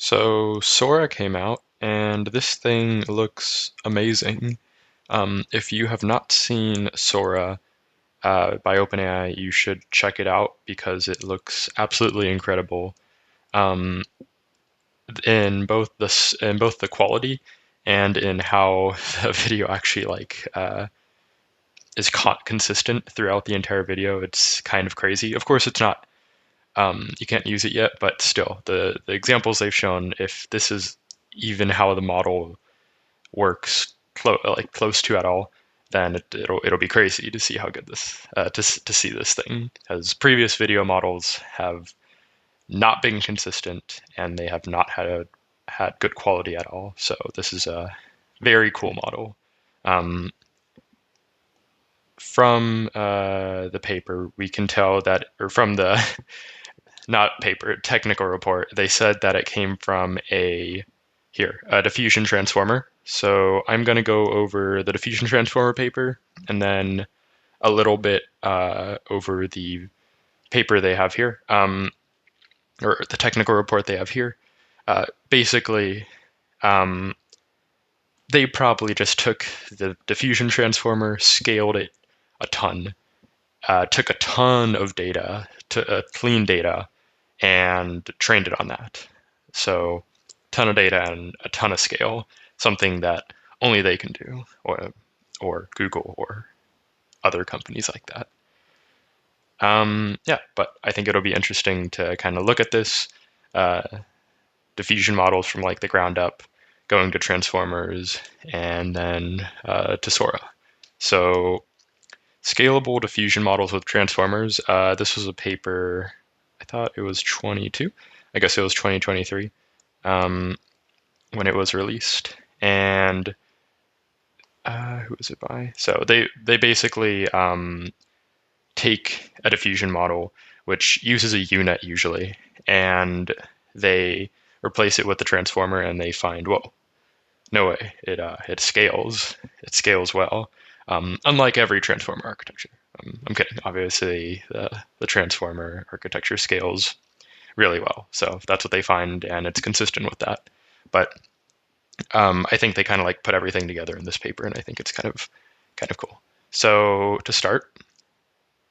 So Sora came out, and this thing looks amazing. If you have not seen Sora by OpenAI, you should check it out because it looks absolutely incredible in both the quality and in how the video actually is consistent throughout the entire video. It's kind of crazy. Of course, it's not. You can't use it yet, but still, the examples they've shown, if this is even how the model works close to at all, then it'll be crazy to see how good this to see this thing. As previous video models have not been consistent and they have not had good quality at all. So this is a very cool model. Um, from the paper, we can tell that, or from the not paper, technical report, they said that it came from a diffusion transformer. So I'm going to go over the diffusion transformer paper and then a little bit over the paper they have here, or the technical report they have here. Basically, they probably just took the diffusion transformer, scaled it a ton, took a ton of data, clean data, and trained it on that. So, a ton of data and a ton of scale, something that only they can do, or Google or other companies like that. Yeah, but I think it'll be interesting to kind of look at this diffusion models from like the ground up, going to transformers, and then to Sora. So, scalable diffusion models with transformers. This was a paper, I thought it was 22. I guess it was 2023 when it was released. And who was it by? So they basically take a diffusion model, which uses a UNet usually, and they replace it with the transformer, and they find, whoa, no way, it scales. It scales well, unlike every transformer architecture. I'm kidding. Obviously, the transformer architecture scales really well, so that's what they find, and it's consistent with that. But I think they kind of like put everything together in this paper, and I think it's kind of cool. So to start,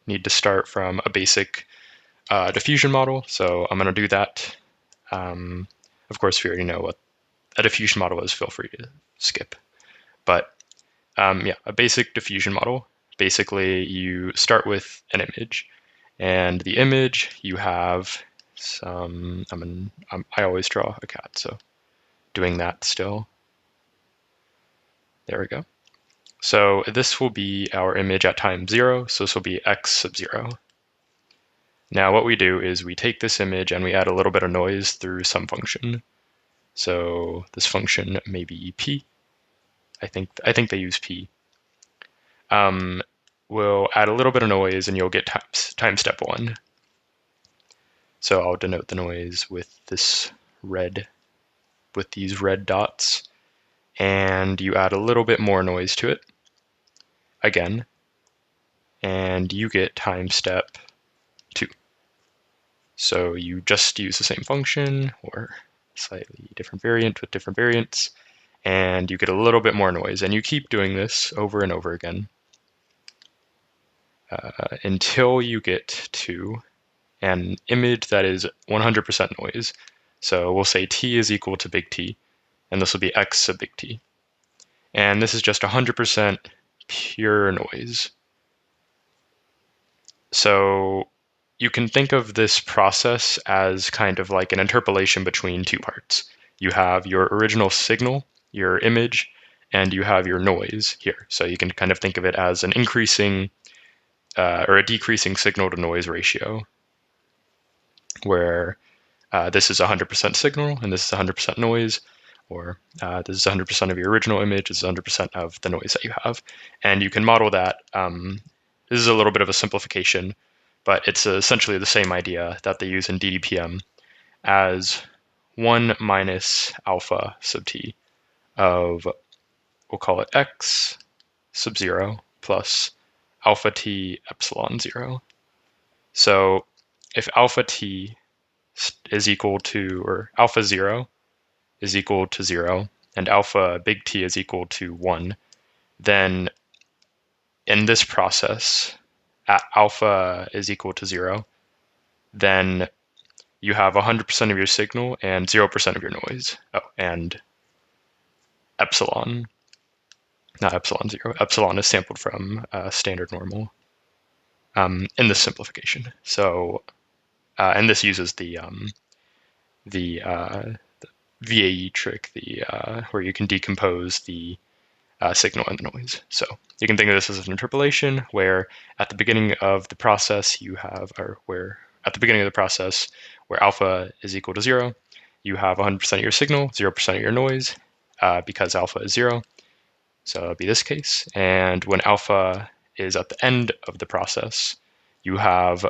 need to start from a basic diffusion model. So I'm going to do that. Of course, if you already know what a diffusion model is, feel free to skip. But yeah, a basic diffusion model. Basically, you start with an image, and the image you have some. I always draw a cat, so doing that still. There we go. So this will be our image at time 0, so this will be x sub 0. Now what we do is we take this image and we add a little bit of noise through some function. So this function may be p. I think they use p. We'll add a little bit of noise and you'll get time step 1. So I'll denote the noise with these red dots, and you add a little bit more noise to it again, and you get time step 2. So you just use the same function or slightly different variant with different variants, and you get a little bit more noise, and you keep doing this over and over again until you get to an image that is 100% noise. So we'll say t is equal to big T, and this will be x sub big T. And this is just 100% pure noise. So you can think of this process as kind of like an interpolation between two parts. You have your original signal, your image, and you have your noise here. So you can kind of think of it as an increasing or a decreasing signal to noise ratio, where this is 100% signal and this is 100% noise, or this is 100% of your original image, this is 100% of the noise that you have. And you can model that. This is a little bit of a simplification, but it's essentially the same idea that they use in DDPM as 1 minus alpha sub t of, we'll call it x sub 0 plus alpha t epsilon 0. So if alpha t is equal to, or alpha 0 is equal to 0 and alpha big T is equal to 1, then in this process, at alpha is equal to 0, then you have 100% of your signal and 0% of your noise. Oh, and epsilon, not epsilon 0. Epsilon is sampled from standard normal in this simplification. So, and this uses the VAE trick, where you can decompose the signal and the noise. So you can think of this as an interpolation where at the beginning of the process you have, or where at the beginning of the process where alpha is equal to 0, you have 100% of your signal, 0% of your noise, because alpha is 0. So it'll be this case. And when alpha is at the end of the process, you have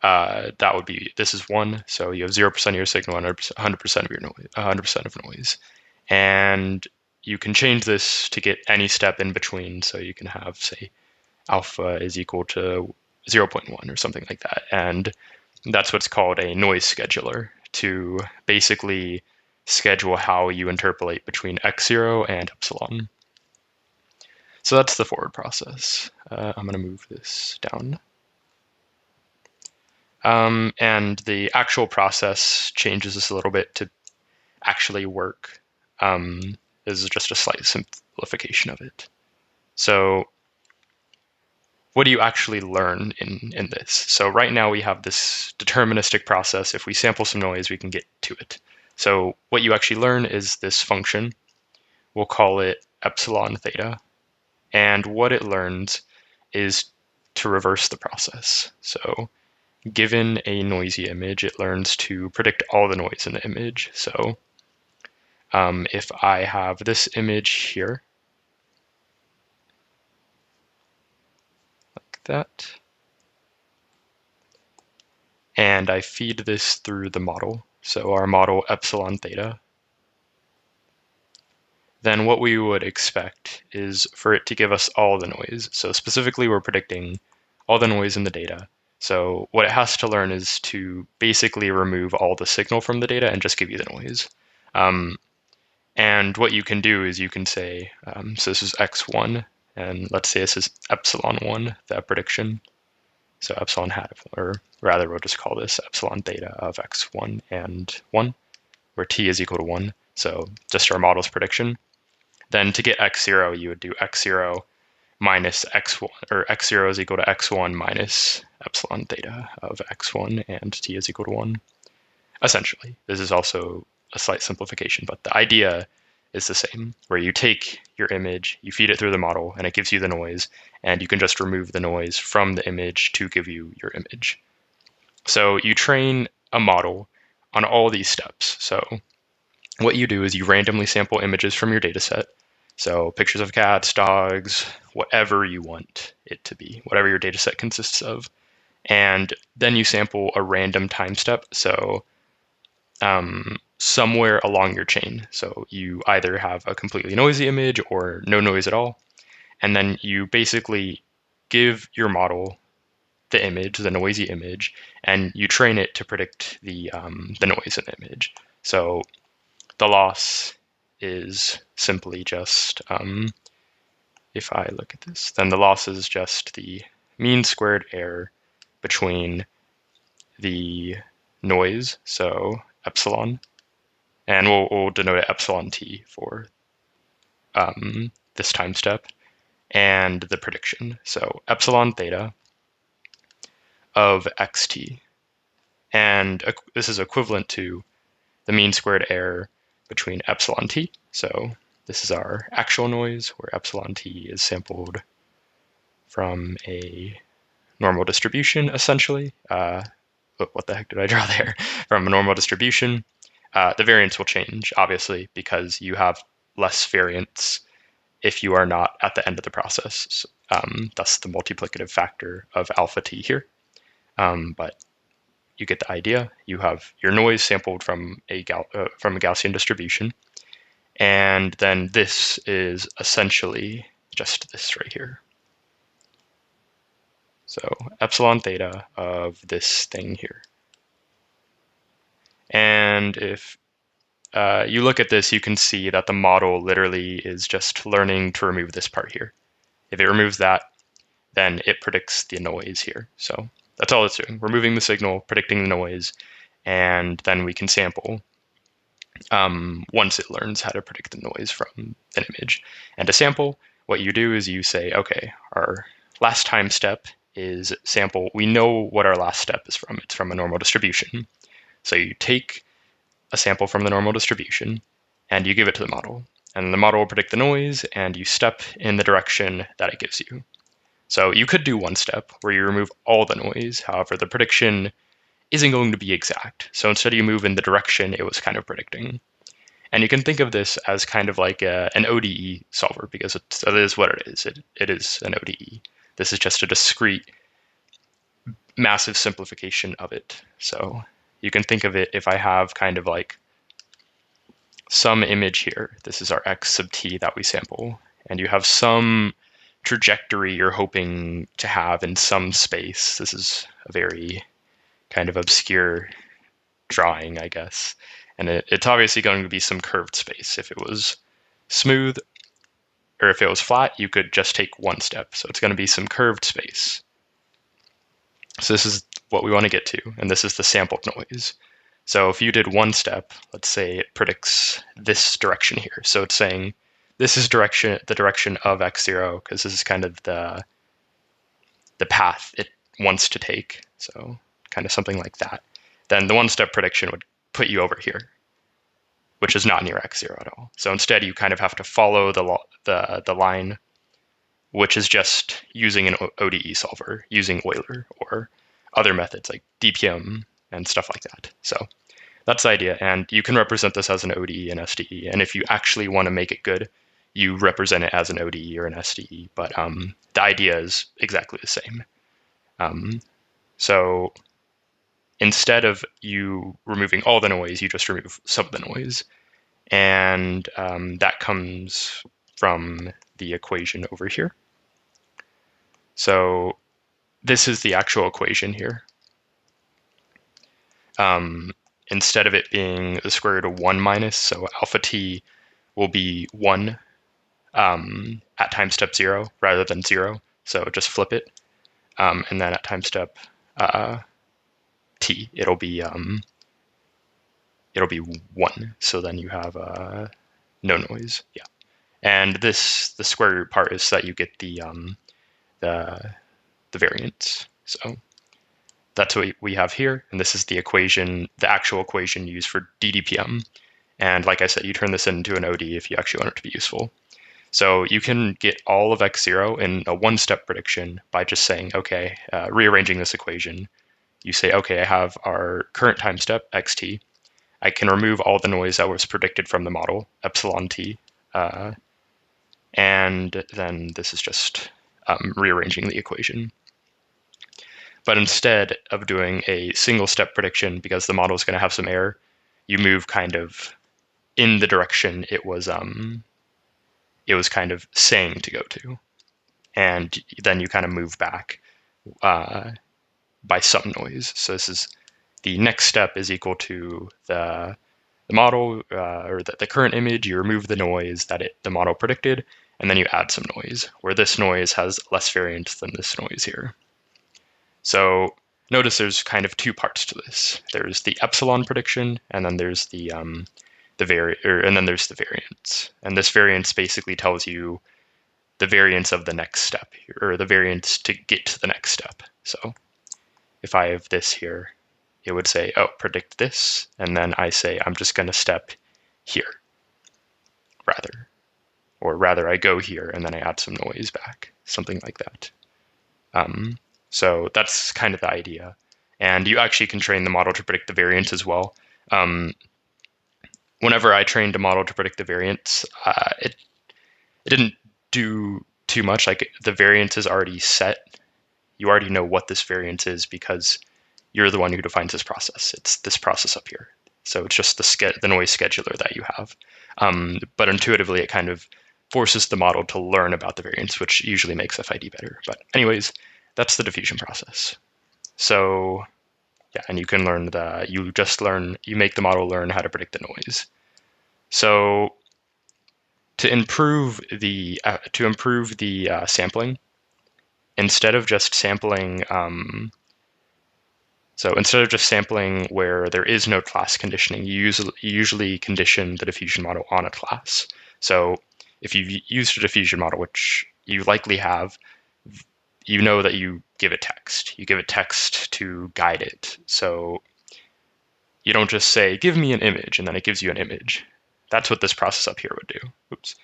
that would be, this is 1, so you have 0% of your signal and 100% of your noise, 100% of noise. And you can change this to get any step in between, so you can have, say, alpha is equal to 0.1 or something like that. And that's what's called a noise scheduler, to basically schedule how you interpolate between x0 and epsilon. So that's the forward process. I'm going to move this down. And the actual process changes this a little bit to actually work. This is just a slight simplification of it. So what do you actually learn in this? So right now we have this deterministic process. If we sample some noise, we can get to it. So what you actually learn is this function. We'll call it epsilon theta. And what it learns is to reverse the process. So given a noisy image, it learns to predict all the noise in the image. So if I have this image here, like that, and I feed this through the model, so our model epsilon theta, then what we would expect is for it to give us all the noise. So specifically, we're predicting all the noise in the data. So what it has to learn is to basically remove all the signal from the data and just give you the noise. And what you can do is you can say, so this is x1, and let's say this is epsilon 1, that prediction. So epsilon hat, or rather we'll just call this epsilon theta of x1 and 1, where t is equal to 1. So just our model's prediction. Then to get x0, you would do x0 minus x1, or x0 is equal to x1 minus epsilon theta of x1, and t is equal to 1. Essentially, this is also a slight simplification, but the idea is the same, where you take your image, you feed it through the model, and it gives you the noise, and you can just remove the noise from the image to give you your image. So you train a model on all these steps. So what you do is you randomly sample images from your data set. So pictures of cats, dogs, whatever you want it to be, whatever your data set consists of. And then you sample a random time step. So somewhere along your chain. So you either have a completely noisy image or no noise at all. And then you basically give your model the image, the noisy image, and you train it to predict the noise in the image. So the loss is simply just, if I look at this, then the loss is just the mean squared error between the noise, so epsilon, and we'll denote it epsilon t for this time step, and the prediction. So epsilon theta of xt, and this is equivalent to the mean squared error between epsilon t. So this is our actual noise, where epsilon t is sampled from a normal distribution, essentially. What the heck did I draw there? From a normal distribution. The variance will change, obviously, because you have less variance if you are not at the end of the process. Thus the multiplicative factor of alpha t here. But you get the idea. You have your noise sampled from a Gaussian distribution, and then this is essentially just this right here. So epsilon theta of this thing here. And if you look at this, you can see that the model literally is just learning to remove this part here. If it removes that, then it predicts the noise here. So that's all it's doing, removing the signal, predicting the noise, and then we can sample once it learns how to predict the noise from an image. And to sample, what you do is you say, okay, our last time step is sample. We know what our last step is from. It's from a normal distribution. So you take a sample from the normal distribution and you give it to the model. And the model will predict the noise and you step in the direction that it gives you. So you could do one step where you remove all the noise. However, the prediction isn't going to be exact. So instead you move in the direction it was kind of predicting. And you can think of this as kind of like an ODE solver because it is what it is. It is an ODE. This is just a discrete, massive simplification of it. So you can think of it if I have kind of like some image here. This is our x sub t that we sample. And you have some trajectory you're hoping to have in some space. This is a very kind of obscure drawing, I guess. And it's obviously going to be some curved space. If it was smooth or if it was flat, you could just take one step. So it's going to be some curved space. So this is what we want to get to, and this is the sampled noise. So if you did one step, let's say it predicts this direction here. So it's saying this is the direction of x0, because this is kind of the path it wants to take. So kind of something like that. Then the one-step prediction would put you over here, which is not near x0 at all. So instead, you kind of have to follow the line, which is just using an ODE solver, using Euler or other methods like DPM and stuff like that. So that's the idea. And you can represent this as an ODE and SDE. And if you actually want to make it good, you represent it as an ODE or an SDE. But the idea is exactly the same. So instead of you removing all the noise, you just remove some of the noise. And that comes from the equation over here. So this is the actual equation here. Instead of it being the square root of 1 minus, so alpha t will be 1 at time step 0 rather than 0. So just flip it. And then at time step t, it'll be 1. So then you have no noise. Yeah. And the square root part is that you get the variance. So that's what we have here. And this is the equation, the actual equation used for DDPM. And like I said, you turn this into an OD if you actually want it to be useful. So you can get all of x0 in a one-step prediction by just saying, okay, rearranging this equation. You say, okay, I have our current time step, xt. I can remove all the noise that was predicted from the model, epsilon t. And then this is just rearranging the equation. But instead of doing a single step prediction, because the model is going to have some error, you move kind of in the direction it was kind of saying to go to. And then you kind of move back by some noise. So this is the next step is equal to the model or the current image. You remove the noise that the model predicted, and then you add some noise, where this noise has less variance than this noise here. So notice there's kind of two parts to this. There's the epsilon prediction, and then there's and then there's the variance. And this variance basically tells you the variance of the next step, or the variance to get to the next step. So if I have this here, it would say, oh, predict this, and then I say I'm just going to step here, or rather I go here and then I add some noise back, something like that. So that's kind of the idea. And you actually can train the model to predict the variance as well. Whenever I trained a model to predict the variance, it didn't do too much. Like the variance is already set. You already know what this variance is because you're the one who defines this process. It's this process up here. So it's just the noise scheduler that you have. But intuitively, it kind of forces the model to learn about the variance, which usually makes FID better. But anyways, that's the diffusion process. So yeah, and you can learn you make the model learn how to predict the noise. So to improve the sampling, instead of just sampling where there is no class conditioning, you usually condition the diffusion model on a class. So if you've used a diffusion model, which you likely have, you know that you give it text. You give it text to guide it. So you don't just say, give me an image, and then it gives you an image. That's what this process up here would do. Oops.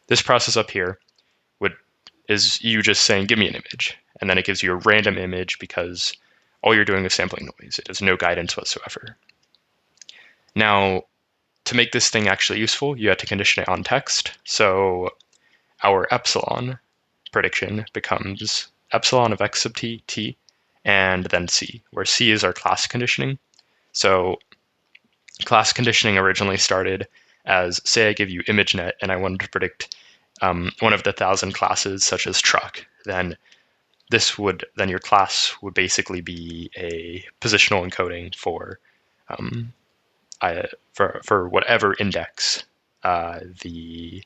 This process up here is you just saying, give me an image. And then it gives you a random image because all you're doing is sampling noise. It has no guidance whatsoever. Now, to make this thing actually useful, you have to condition it on text. So our epsilon prediction becomes epsilon of x sub t, t, and then c, where c is our class conditioning. So class conditioning originally started as, say I give you ImageNet and I wanted to predict one of the 1,000 classes such as truck, then your class would basically be a positional encoding for whatever index the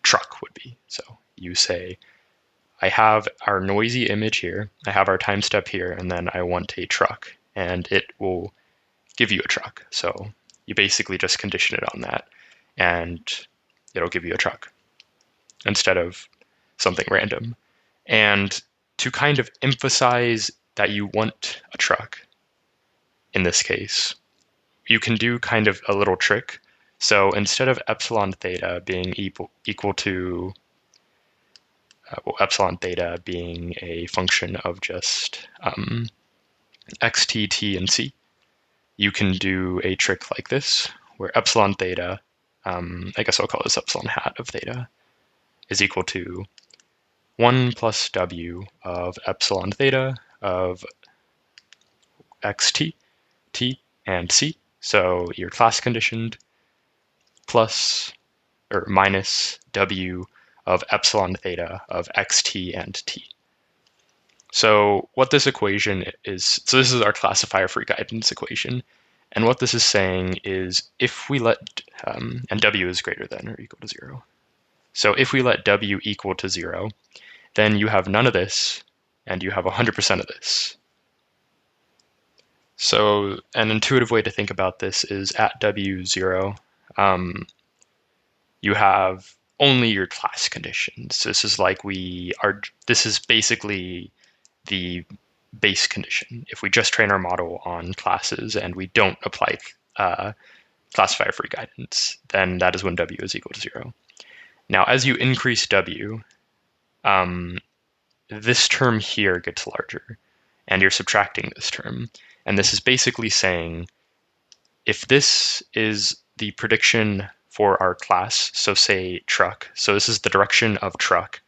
truck would be. So you say, I have our noisy image here, I have our time step here, and then I want a truck, and it will give you a truck. So you basically just condition it on that, and it'll give you a truck instead of something random. And to kind of emphasize that you want a truck, in this case, you can do kind of a little trick. So instead of epsilon theta being equal to epsilon theta being a function of just x, t, t, and c, you can do a trick like this, where epsilon theta, I guess I'll call this epsilon hat of theta, is equal to 1 plus w of epsilon theta of xt, t, and c. So your class conditioned plus or minus w of epsilon theta of xt and t. So what this equation is, so this is our classifier free guidance equation. And what this is saying is if we let, and w is greater than or equal to 0. So if we let w equal to 0, then you have none of this, and you have 100% of this. So an intuitive way to think about this is at w0, you have only your class conditions. This is this is basically the base condition. If we just train our model on classes and we don't apply classifier free guidance, then that is when w is equal to 0. Now, as you increase w, this term here gets larger, and you're subtracting this term. And this is basically saying, if this is the prediction for our class, so say truck, so this is the direction of truck,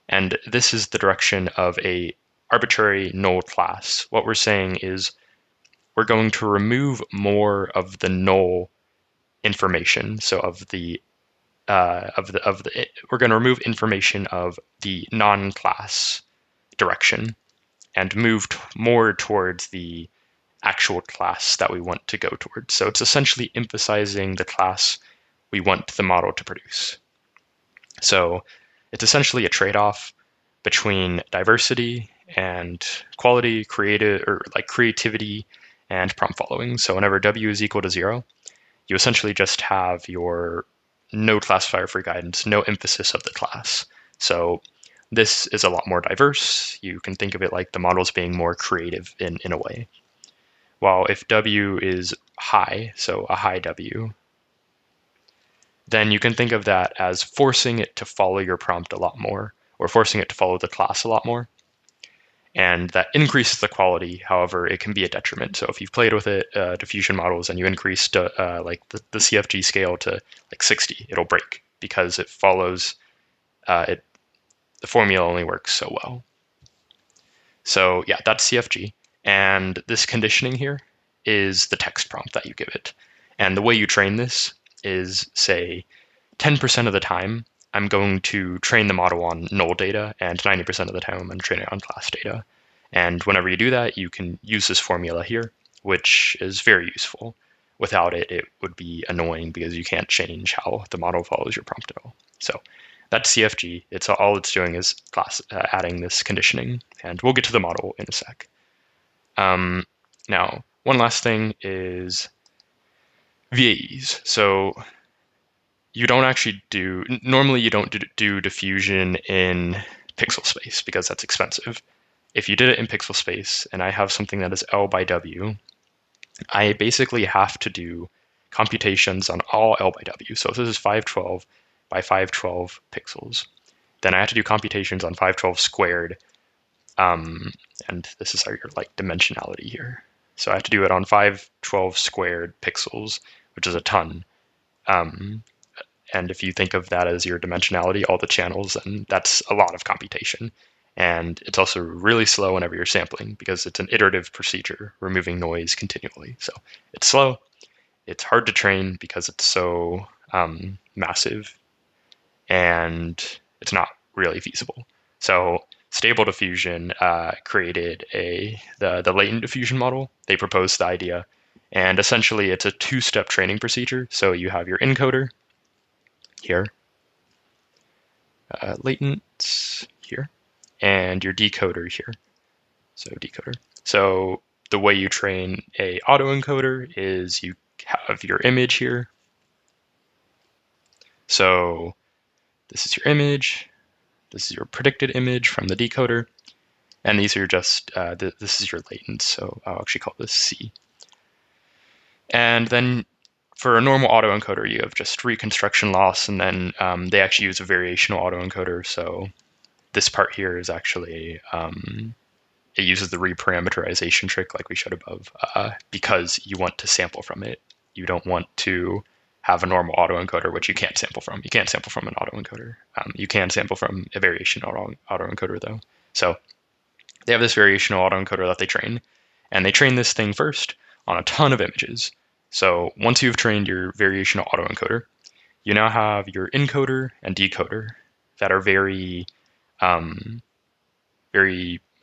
and this is the direction of a arbitrary null class, what we're saying is we're going to remove more of the null information. So we're going to remove information of the non-class direction and move more towards the actual class that we want to go towards. So it's essentially emphasizing the class we want the model to produce. So it's essentially a trade-off between diversity and quality, creativity and prompt following. So whenever w is equal to 0, you essentially just have your no classifier free guidance, no emphasis of the class. So this is a lot more diverse. You can think of it like the models being more creative in a way. While if w is high, so a high w, then you can think of that as forcing it to follow your prompt a lot more, or forcing it to follow the class a lot more. And that increases the quality. However, it can be a detriment. So if you've played with it, diffusion models, and you increase the CFG scale to 60, it'll break because it follows the formula only works so well. So yeah, that's CFG. And this conditioning here is the text prompt that you give it. And the way you train this is, say, 10% of the time, I'm going to train the model on null data, and 90% of the time, I'm going to train it on class data. And whenever you do that, you can use this formula here, which is very useful. without it, it would be annoying because you can't change how the model follows your prompt at all. So that's CFG. All it's doing is adding this conditioning, and we'll get to the model in a sec. Now, one last thing is VAEs. So normally you don't do diffusion in pixel space because that's expensive. If you did it in pixel space and I have something that is L by W, I basically have to do computations on all L by W. So if this is 512 by 512 pixels, then I have to do computations on 512 squared, and this is your dimensionality here. So I have to do it on 512 squared pixels, which is a ton. And if you think of that as your dimensionality, all the channels, then that's a lot of computation. And it's also really slow whenever you're sampling because it's an iterative procedure, removing noise continually. So it's slow. It's hard to train because it's so massive, and it's not really feasible. So Stable Diffusion created the latent diffusion model. They proposed the idea, and essentially it's a two-step training procedure. So you have your encoder here, latent here, and your decoder here. So decoder. So the way you train a autoencoder is you have your image here. So this is your image. This is your predicted image from the decoder. And these are just, this is your latent. So I'll actually call this C. And then for a normal autoencoder, you have just reconstruction loss, and then they actually use a variational autoencoder. So this part here is actually, it uses the reparameterization trick like we showed above, because you want to sample from it. You don't want to have a normal autoencoder, which you can't sample from. You can't sample from an autoencoder. You can sample from a variational autoencoder, though. So they have this variational autoencoder that they train, and they train this thing first on a ton of images. So once you've trained your variational autoencoder, you now have your encoder and decoder that are very, I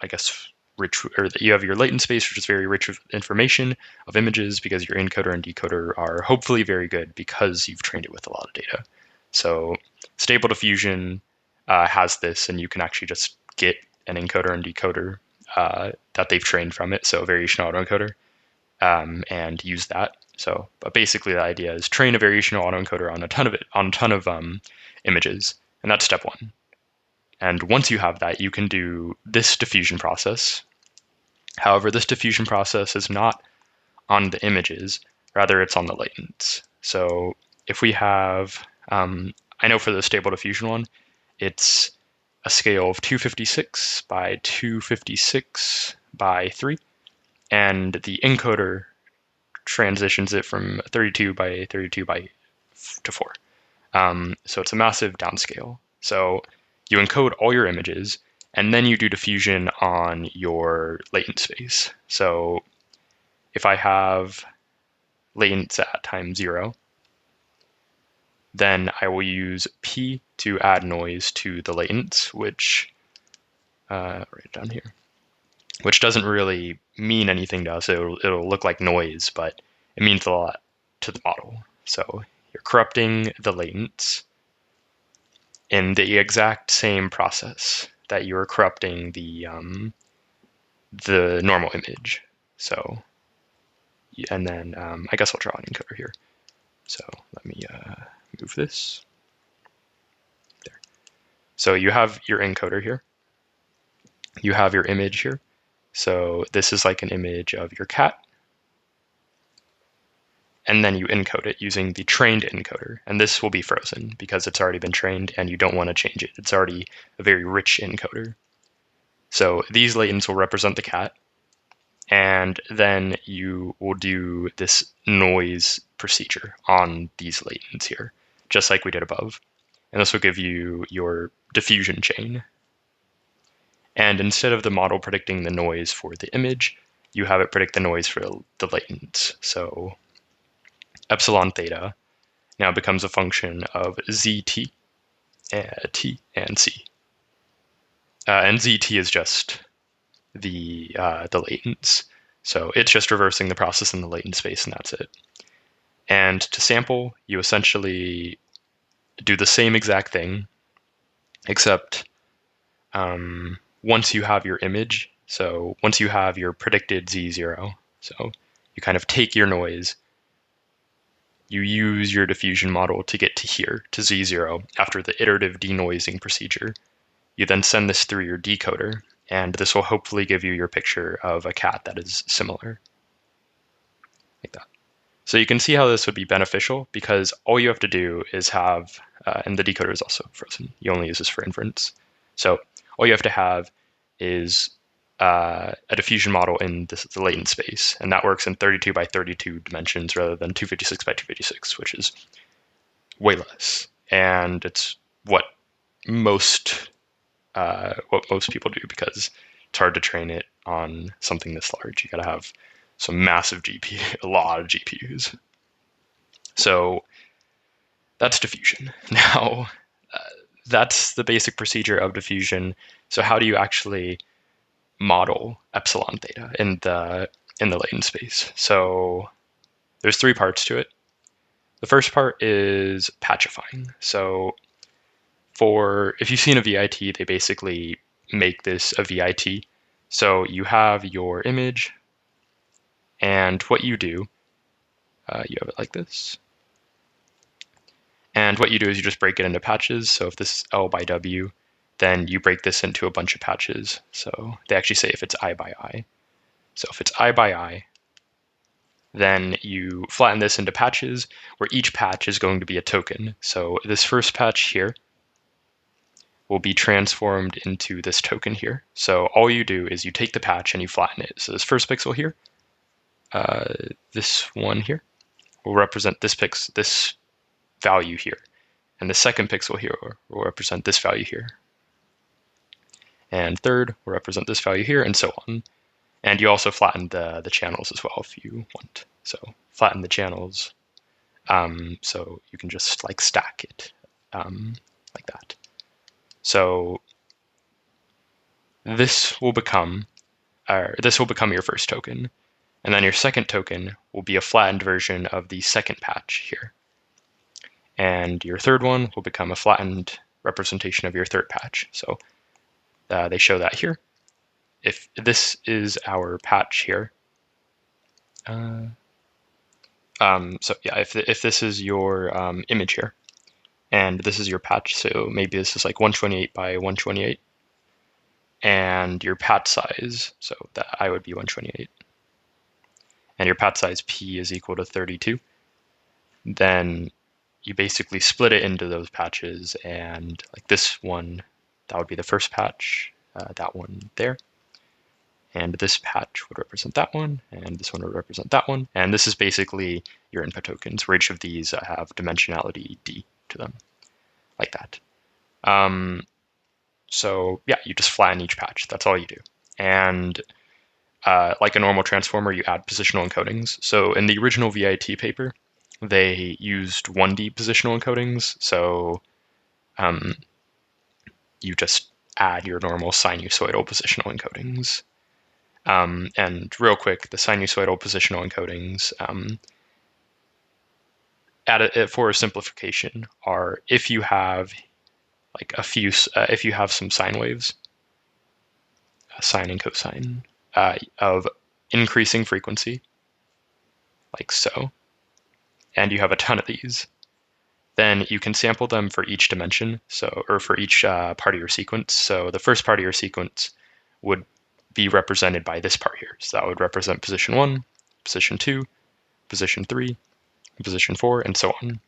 guess, rich, or you have your latent space, which is very rich with information of images because your encoder and decoder are hopefully very good because you've trained it with a lot of data. So Stable Diffusion has this, and you can actually just get an encoder and decoder that they've trained from it, so a variational autoencoder, and use that. So, but basically the idea is train a variational autoencoder on a ton of images, and that's step one. And once you have that, you can do this diffusion process. However, this diffusion process is not on the images, rather it's on the latents. So if we have, I know for the Stable Diffusion one, it's a scale of 256 by 256 by 3, and the encoder transitions it from 32 by 32 by to 4. So it's a massive downscale. So you encode all your images, and then you do diffusion on your latent space. So if I have latents at time 0, then I will use P to add noise to the latents, which, write it down here, which doesn't really mean anything to us. It'll look like noise, but it means a lot to the model. So you're corrupting the latents in the exact same process that you're corrupting the normal image. So, and then I guess I'll draw an encoder here. So let me move this. There. So you have your encoder here. You have your image here. So this is like an image of your cat. And then you encode it using the trained encoder. And this will be frozen because it's already been trained and you don't want to change it. It's already a very rich encoder. So these latents will represent the cat. And then you will do this noise procedure on these latents here, just like we did above. And this will give you your diffusion chain. And instead of the model predicting the noise for the image, you have it predict the noise for the latents. So epsilon theta now becomes a function of zt, t, and c. And zt is just the latents. So it's just reversing the process in the latent space, and that's it. And to sample, you essentially do the same exact thing, except once you have your image, so once you have your predicted Z0, so you kind of take your noise, you use your diffusion model to get to here, to Z0, after the iterative denoising procedure. You then send this through your decoder, and this will hopefully give you your picture of a cat that is similar, like that. So you can see how this would be beneficial, because all you have to do is have, and the decoder is also frozen, you only use this for inference. So all you have to have is a diffusion model in the latent space, and that works in 32 by 32 dimensions rather than 256 by 256, which is way less. And it's what most people do, because it's hard to train it on something this large. You got to have some massive GPU, a lot of GPUs. So that's diffusion. Now, that's the basic procedure of diffusion. So how do you actually model epsilon theta in the latent space? So there's three parts to it. The first part is patchifying. So if you've seen a VIT, they basically make this a VIT. So you have your image, and what you do, you have it like this. And what you do is you just break it into patches. So if this is L by W, then you break this into a bunch of patches. So they actually say if it's I by I. So if it's I by I, then you flatten this into patches, where each patch is going to be a token. So this first patch here will be transformed into this token here. So all you do is you take the patch and you flatten it. So this first pixel here, this one here, will represent this value here. And the second pixel here will represent this value here. And third will represent this value here, and so on. And you also flatten the channels as well if you want. So flatten the channels, so you can just like stack it like that. So this will become your first token, and then your second token will be a flattened version of the second patch here. And your third one will become a flattened representation of your third patch. So they show that here. If this is our patch here, so yeah, if this is your image here, and this is your patch, so maybe this is like 128 by 128, and your patch size, so that I would be 128, and your patch size P is equal to 32, then you basically split it into those patches, and like this one, that would be the first patch, that one there, and this patch would represent that one, and this one would represent that one, and this is basically your input tokens, where each of these have dimensionality D to them, like that. So yeah, you just flatten each patch, that's all you do. And like a normal transformer, you add positional encodings. So in the original VIT paper, they used 1D positional encodings. So you just add your normal sinusoidal positional encodings. And real quick, the sinusoidal positional encodings, for a simplification, are if you have like if you have some sine waves, sine and cosine, of increasing frequency, like so, and you have a ton of these, then you can sample them for each dimension, or for each part of your sequence. So the first part of your sequence would be represented by this part here. So that would represent position 1, position 2, position 3, position 4, and so on.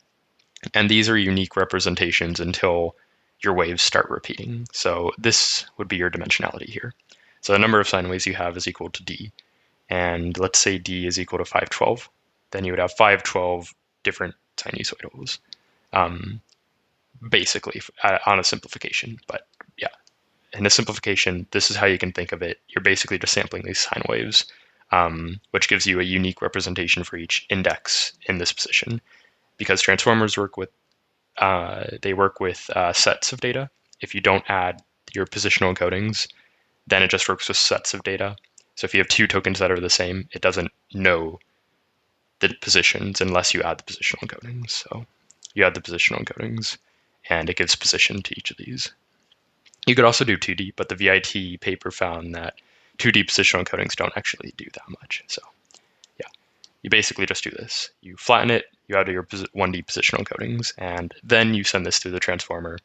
And these are unique representations until your waves start repeating. So this would be your dimensionality here. So the number of sine waves you have is equal to D. And let's say D is equal to 512. Then you would have 512 different sinusoidals. Basically, on a simplification. But yeah, in a simplification, this is how you can think of it. You're basically just sampling these sine waves, which gives you a unique representation for each index in this position. Because transformers work with sets of data. If you don't add your positional encodings, then it just works with sets of data. So if you have two tokens that are the same, it doesn't know the positions unless you add the positional encodings. So you add the positional encodings, and it gives position to each of these. You could also do 2D, but the VIT paper found that 2D positional encodings don't actually do that much. So yeah, you basically just do this. You flatten it, you add your 1D positional encodings, and then you send this through the transformer.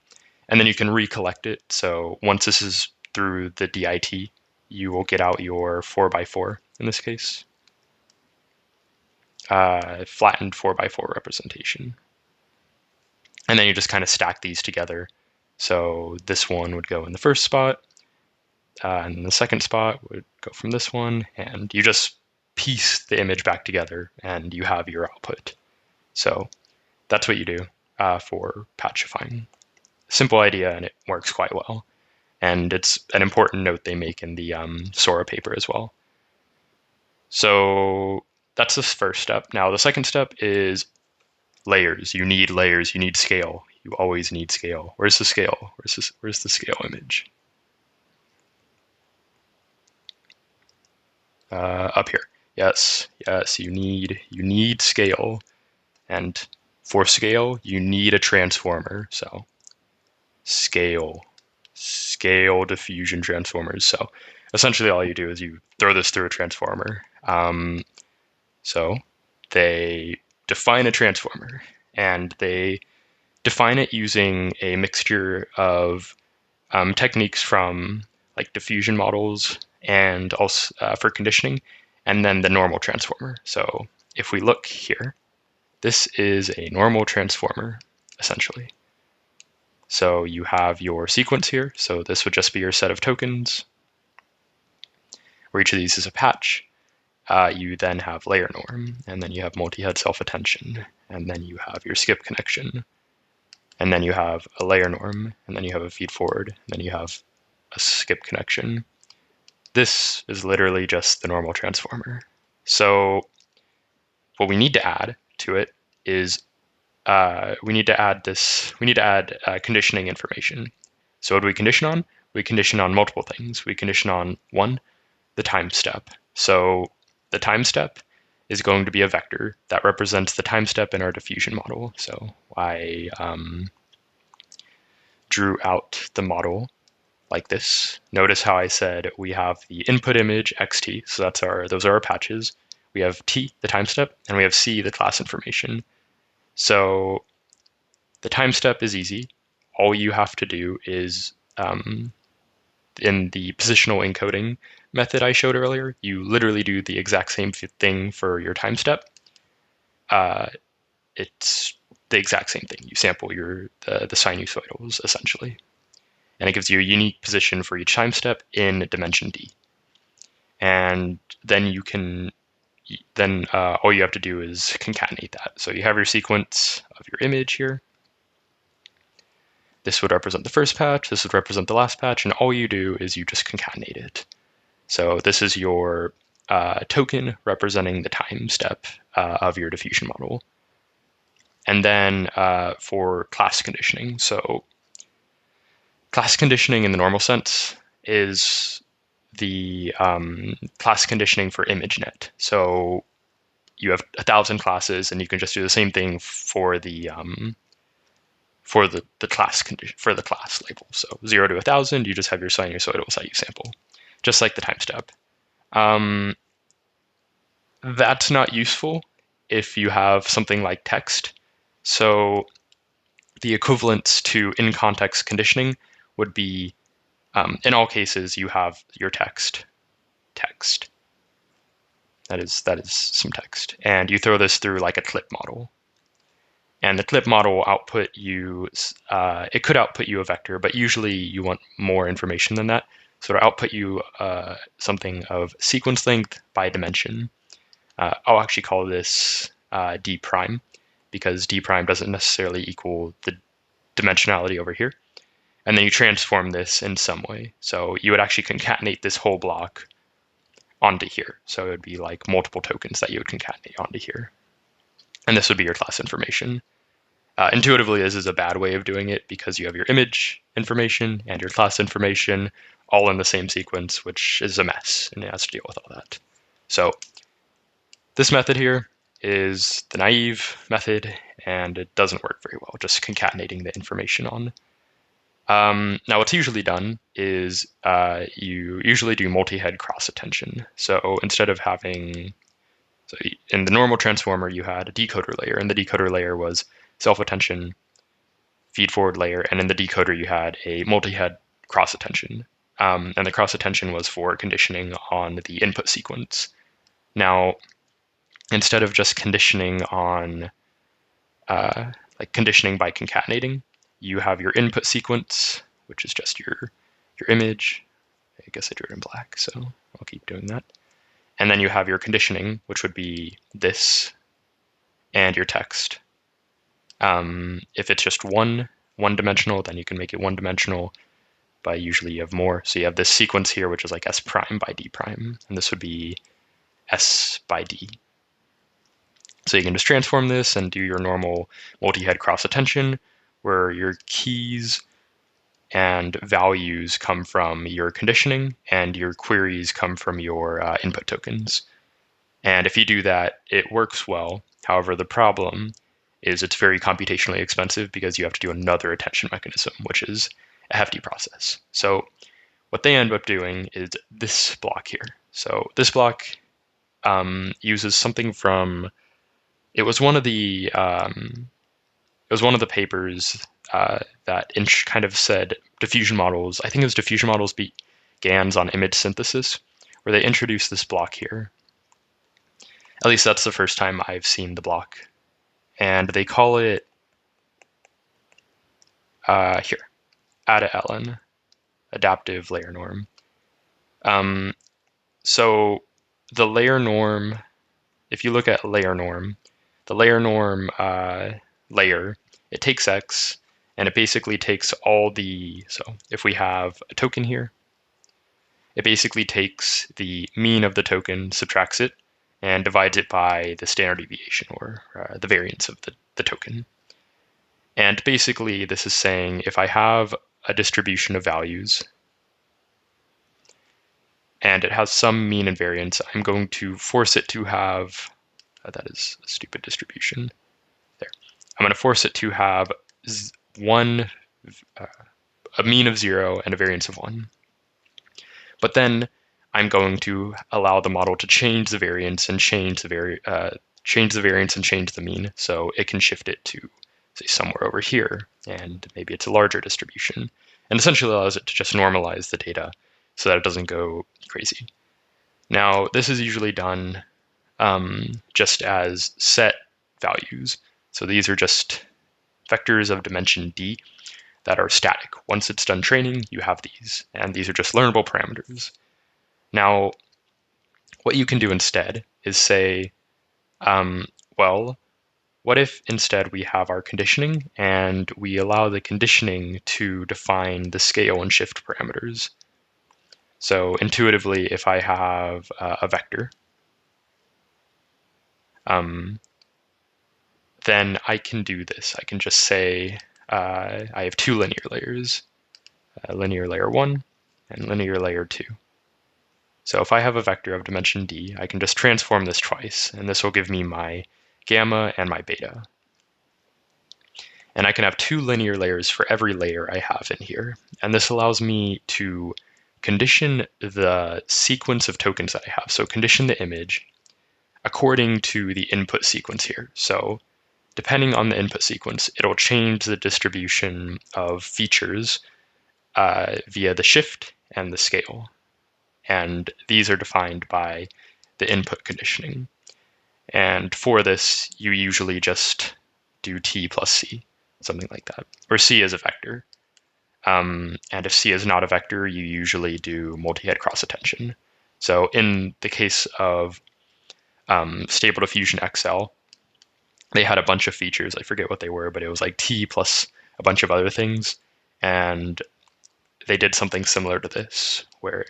And then you can recollect it. So once this is through the DIT, you will get out your 4x4 in this case, flattened 4x4 representation. And then you just kind of stack these together. So this one would go in the first spot, and the second spot would go from this one, and you just piece the image back together, and you have your output. So that's what you do for patchifying. Simple idea, and it works quite well. And it's an important note they make in the Sora paper as well. So that's the first step. Now the second step is layers. You need layers. You need scale. You always need scale. Where's the scale? Where's the scale image? Up here. Yes. You need scale, and for scale you need a transformer. So scale diffusion transformers. So essentially all you do is you throw this through a transformer. So they define a transformer, and they define it using a mixture of techniques from like diffusion models and also for conditioning, and then the normal transformer. So if we look here, this is a normal transformer, essentially. So you have your sequence here. So this would just be your set of tokens, where each of these is a patch. You then have layer norm, and then you have multi-head self-attention, and then you have your skip connection, and then you have a layer norm, and then you have a feed forward, and then you have a skip connection. This is literally just the normal transformer. So what we need to add to it is we need to add conditioning information. So what do we condition on? We condition on multiple things. We condition on one, the time step. So the time step is going to be a vector that represents the time step in our diffusion model. So I drew out the model like this. Notice how I said we have the input image xt, so those are our patches. We have t, the time step, and we have c, the class information. So the time step is easy. All you have to do is in the positional encoding method I showed earlier, you literally do the exact same thing for your time step. It's the exact same thing. You sample the sinusoidals, essentially. And it gives you a unique position for each time step in dimension D. And then all you have to do is concatenate that. So you have your sequence of your image here. This would represent the first patch, this would represent the last patch, and all you do is you just concatenate it. So this is your token representing the time step of your diffusion model. And then for class conditioning, so class conditioning in the normal sense is the class conditioning for ImageNet. So you have 1,000 classes, and you can just do the same thing for the class condition for the class label. So 0 to 1,000, you just have your sinusoidals that you sample, just like the time step. That's not useful if you have something like text. So the equivalence to in-context conditioning would be, in all cases, you have your text. That is some text. And you throw this through like a clip model. And the clip model will output you, it could output you a vector, but usually you want more information than that. So it'll output you something of sequence length by dimension. I'll actually call this d prime, because d prime doesn't necessarily equal the dimensionality over here. And then you transform this in some way. So you would actually concatenate this whole block onto here. So it would be like multiple tokens that you would concatenate onto here. And this would be your class information. Intuitively, this is a bad way of doing it because you have your image information and your class information all in the same sequence, which is a mess, and it has to deal with all that. So this method here is the naive method, and it doesn't work very well, just concatenating the information on. Now, what's usually done is you usually do multi-head cross-attention. So instead of having, so in the normal transformer, you had a decoder layer, and the decoder layer was self-attention, feed-forward layer, and in the decoder you had a multi-head cross-attention. And the cross-attention was for conditioning on the input sequence. Now, instead of just conditioning on, like conditioning by concatenating, you have your input sequence, which is just your image. I guess I drew it in black, so I'll keep doing that. And then you have your conditioning, which would be this, and your text. If it's just one-dimensional, then you can make it one-dimensional, but usually you have more. So you have this sequence here, which is like S prime by D prime, and this would be S by D. So you can just transform this and do your normal multi-head cross-attention, where your keys and values come from your conditioning and your queries come from your input tokens. And if you do that, it works well. However, the problem is it's very computationally expensive because you have to do another attention mechanism, which is a hefty process. So what they end up doing is this block here. So this block uses something from, it was one of the papers that kind of said diffusion models, I think it was diffusion models begins on image synthesis, where they introduced this block here. At least that's the first time I've seen the block. And they call it, here, ADA-LN, adaptive layer norm. So the layer norm, if you look at layer norm, the layer norm layer, it takes X, and it basically takes all the, so if we have a token here, it basically takes the mean of the token, subtracts it, and divides it by the standard deviation, or the variance of the token. And basically, this is saying if I have a distribution of values, and it has some mean and variance, I'm going to force it to have, that is a stupid distribution, there. I'm going to force it to have a mean of 0 and a variance of 1. But then I'm going to allow the model to change the variance and change the variance and change the mean, so it can shift it to, say, somewhere over here, and maybe it's a larger distribution, and essentially allows it to just normalize the data so that it doesn't go crazy. Now, this is usually done just as set values. So these are just vectors of dimension D that are static. Once it's done training, you have these, and these are just learnable parameters. Now, what you can do instead is say, well, what if instead we have our conditioning and we allow the conditioning to define the scale and shift parameters? So intuitively, if I have a vector, then I can do this. I can just say I have two linear layers, linear layer 1 and linear layer 2. So if I have a vector of dimension D, I can just transform this twice, and this will give me my gamma and my beta. And I can have two linear layers for every layer I have in here. And this allows me to condition the sequence of tokens that I have. So condition the image according to the input sequence here. So depending on the input sequence, it'll change the distribution of features via the shift and the scale. And these are defined by the input conditioning. And for this, you usually just do T plus C, something like that, or C is a vector. And if C is not a vector, you usually do multi-head cross-attention. So in the case of Stable Diffusion XL, they had a bunch of features. I forget what they were, but it was like T plus a bunch of other things. And they did something similar to this, where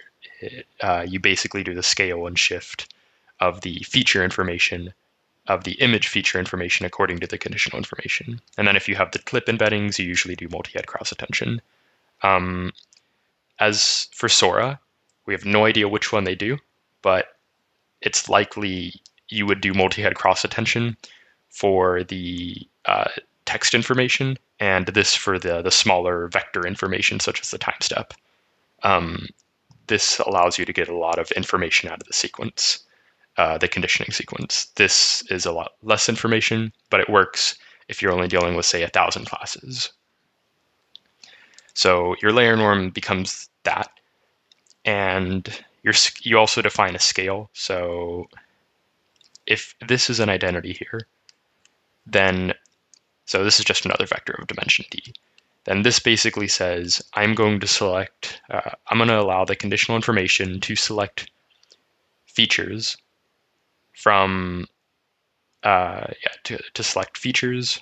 you basically do the scale and shift of the feature information, of the image feature information according to the conditional information. And then if you have the clip embeddings, you usually do multi-head cross-attention. As for Sora, we have no idea which one they do, but it's likely you would do multi-head cross-attention for the text information, and this for the smaller vector information, such as the time step. This allows you to get a lot of information out of the sequence, the conditioning sequence. This is a lot less information, but it works if you're only dealing with, say, 1,000 classes. So your layer norm becomes that, and you also define a scale. So if this is an identity here, then, so this is just another vector of dimension d. Then this basically says I'm going to select, I'm going to allow the conditional information to select features from, to select features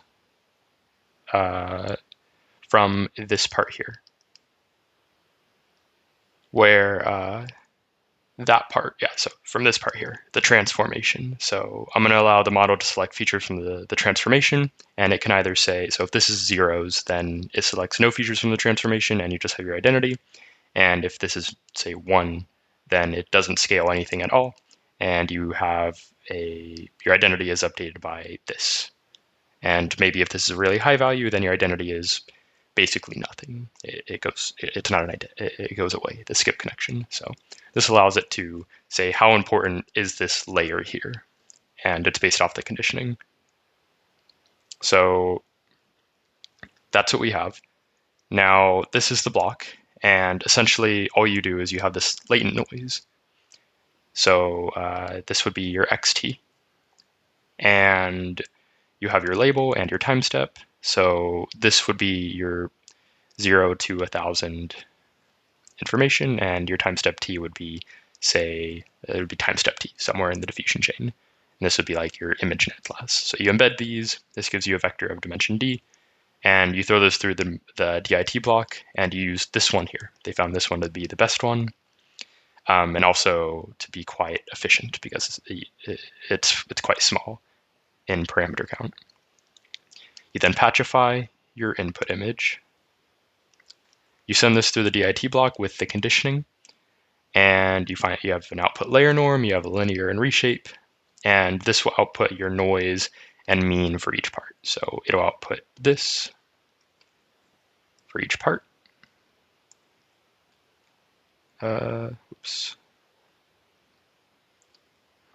from this part here, where that part, so from this part here, the transformation. So I'm going to allow the model to select features from the transformation, and it can either say, so if this is zeros, then it selects no features from the transformation, and you just have your identity. And if this is, say, 1, then it doesn't scale anything at all, and you have your identity is updated by this. And maybe if this is a really high value, then your identity is basically nothing. It's not an identity. It goes away, the skip connection. So this allows it to say how important is this layer here, and it's based off the conditioning. So that's what we have. Now this is the block, and essentially all you do is you have this latent noise. So this would be your xt, and you have your label and your time step. So this would be your 0 to 1,000 information, and your time step t would be, say, it would be time step t somewhere in the diffusion chain. And this would be like your ImageNet class. So you embed these. This gives you a vector of dimension d, and you throw those through the DIT block, and you use this one here. They found this one to be the best one, and also to be quite efficient because it's quite small in parameter count. You then patchify your input image. You send this through the DIT block with the conditioning, and you have an output layer norm, you have a linear and reshape, and this will output your noise and mean for each part. So it'll output this for each part. Oops.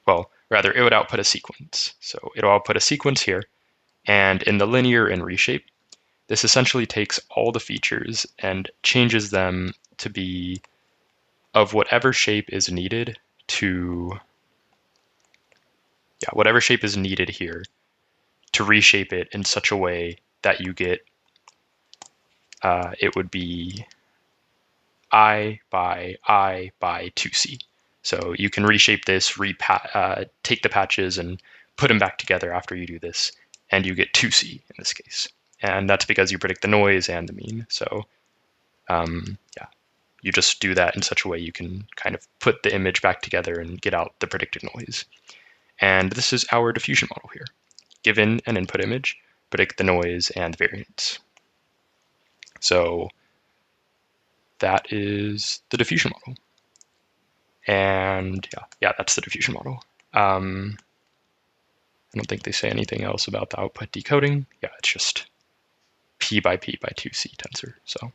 Well, rather, it would output a sequence. So it'll output a sequence here, and in the linear and reshape, this essentially takes all the features and changes them to be of whatever shape is needed to, whatever shape is needed here to reshape it in such a way that you get, it would be I by 2C. So you can reshape this, take the patches and put them back together after you do this, and you get 2C in this case. And that's because you predict the noise and the mean. So you just do that in such a way you can kind of put the image back together and get out the predicted noise. And this is our diffusion model here. Given an input image, predict the noise and variance. So that is the diffusion model. And that's the diffusion model. I don't think they say anything else about the output decoding. Yeah, it's just P by 2C tensor. So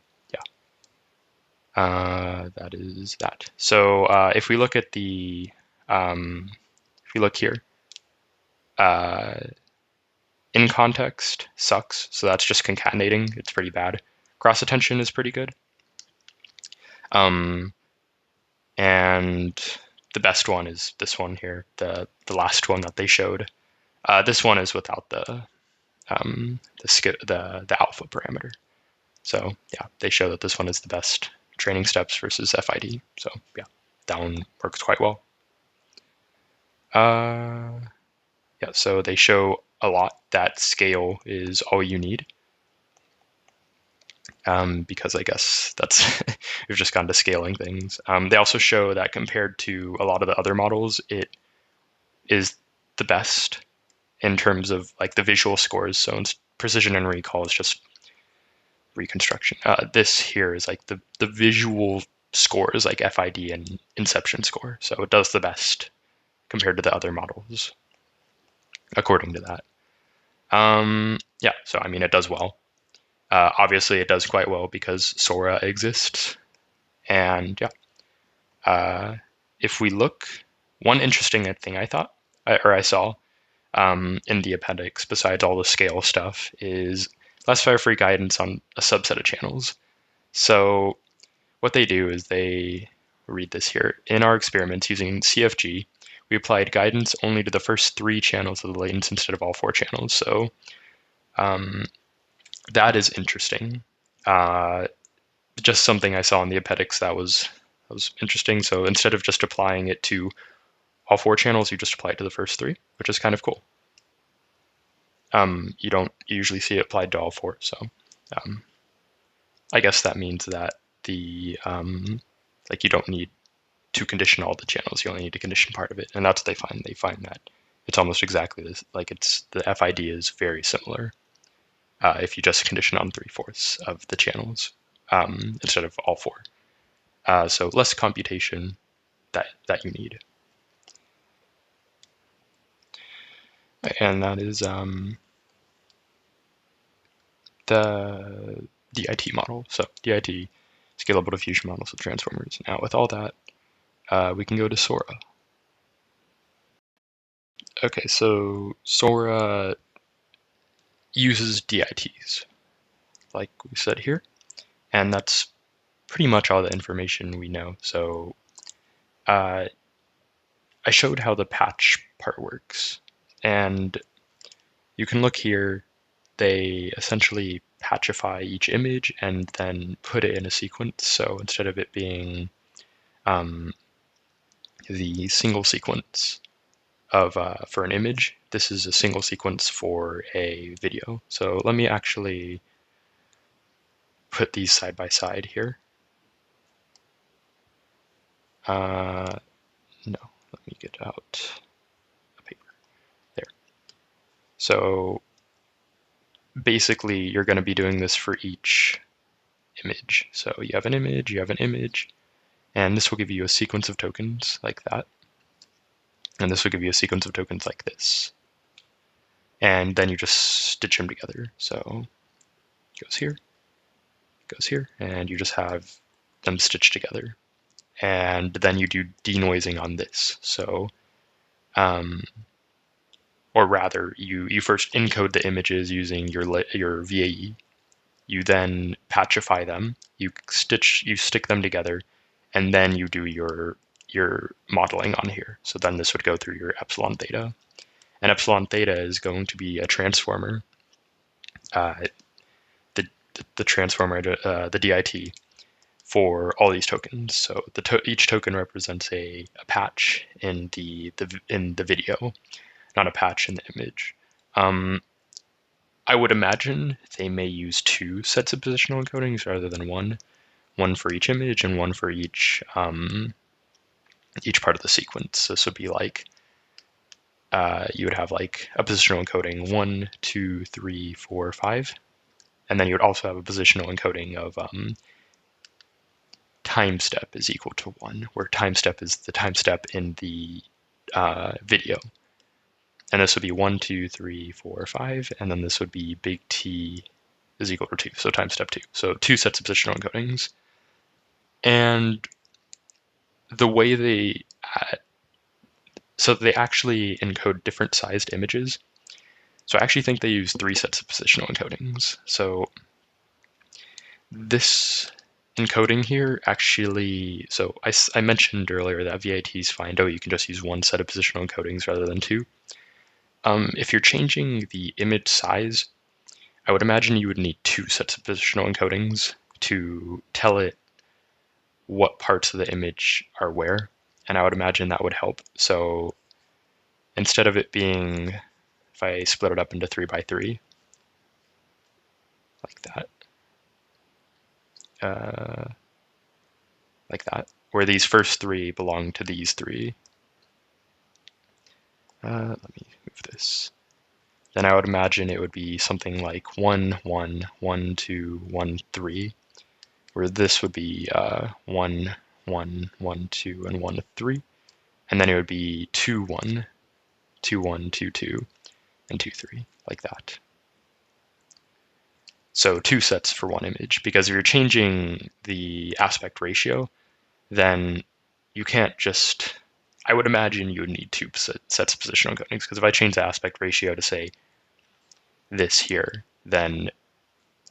that is that. So if we look at the, if we look here, in context sucks. So that's just concatenating. It's pretty bad. Cross attention is pretty good. And the best one is this one here, the last one that they showed. This one is without the alpha parameter. So they show that this one is the best training steps versus FID. So that one works quite well. So they show a lot that scale is all you need. Because I guess that's we've just gone to scaling things. They also show that compared to a lot of the other models, it is the best in terms of like the visual scores. So precision and recall is just reconstruction. This here is like the visual score is like FID and inception score. So it does the best compared to the other models. according to that. Yeah, so I mean, it does well. Obviously, it does quite well because Sora exists. And yeah, if we look, one interesting thing I thought, or I saw in the appendix, besides all the scale stuff, is classifier free guidance on a subset of channels. So what they do is they read this here. In our experiments using CFG, we applied guidance only to the first 3 channels of the latents instead of all 4 channels. So that is interesting. Just something I saw in the appendix that was interesting. So instead of just applying it to all 4 channels, you just apply it to the first 3, which is kind of cool. You don't usually see it applied to all 4, so I guess that means that the like you don't need to condition all the channels. You only need to condition part of it, and that's what they find. They find that it's almost exactly this. Like it's the FID is very similar if you just condition on 3/4 of the channels instead of all 4. So less computation that you need, and that is the DIT model. So DIT, Scalable Diffusion models with transformers. Now with all that, we can go to Sora. Okay, so Sora uses DITs, like we said here, and that's pretty much all the information we know. So I showed how the patch part works, and you can look here. They essentially patchify each image and then put it in a sequence. So instead of it being the single sequence of for an image, this is a single sequence for a video. So let me actually put these side by side here. No, let me get out a paper. There. So basically, you're going to be doing this for each image. So you have an image, you have an image, and this will give you a sequence of tokens like that. And this will give you a sequence of tokens like this. And then you just stitch them together. So it goes here, and you just have them stitched together. And then you do denoising on this. So, or rather, you first encode the images using your VAE. You then patchify them. You stick them together, and then you do your modeling on here. So then this would go through your epsilon theta, and epsilon theta is going to be a transformer. The transformer, the DIT, for all these tokens. So each token represents a patch in the video, not a patch in the image. I would imagine they may use 2 sets of positional encodings rather than one for each image and one for each part of the sequence. This would be like you would have like a positional encoding 1, 2, 3, 4, 5, and then you would also have a positional encoding of time step is equal to 1, where time step is the time step in the video. And this would be 1, 2, 3, 4, 5, and then this would be big T is equal to 2, so time step 2. So 2 sets of positional encodings. And the way they actually encode different sized images. So I actually think they use 3 sets of positional encodings. So this encoding here actually, so I mentioned earlier that VITs find, you can just use 1 set of positional encodings rather than 2. If you're changing the image size, I would imagine you would need 2 sets of positional encodings to tell it what parts of the image are where, and I would imagine that would help. So instead of it being, if I split it up into 3 by 3, like that, where these first 3 belong to these 3. Let me move this. Then I would imagine it would be something like 1, 1, 1, 2, 1, 3, where this would be 1, 1, 1, 2, and 1, 3. And then it would be 2, 1, 2, 1, 2, 2. and 2, 3, like that. So 2 sets for one image, because if you're changing the aspect ratio, then you can't just, I would imagine you would need 2 sets of positional encodings, because if I change the aspect ratio to say this here, then,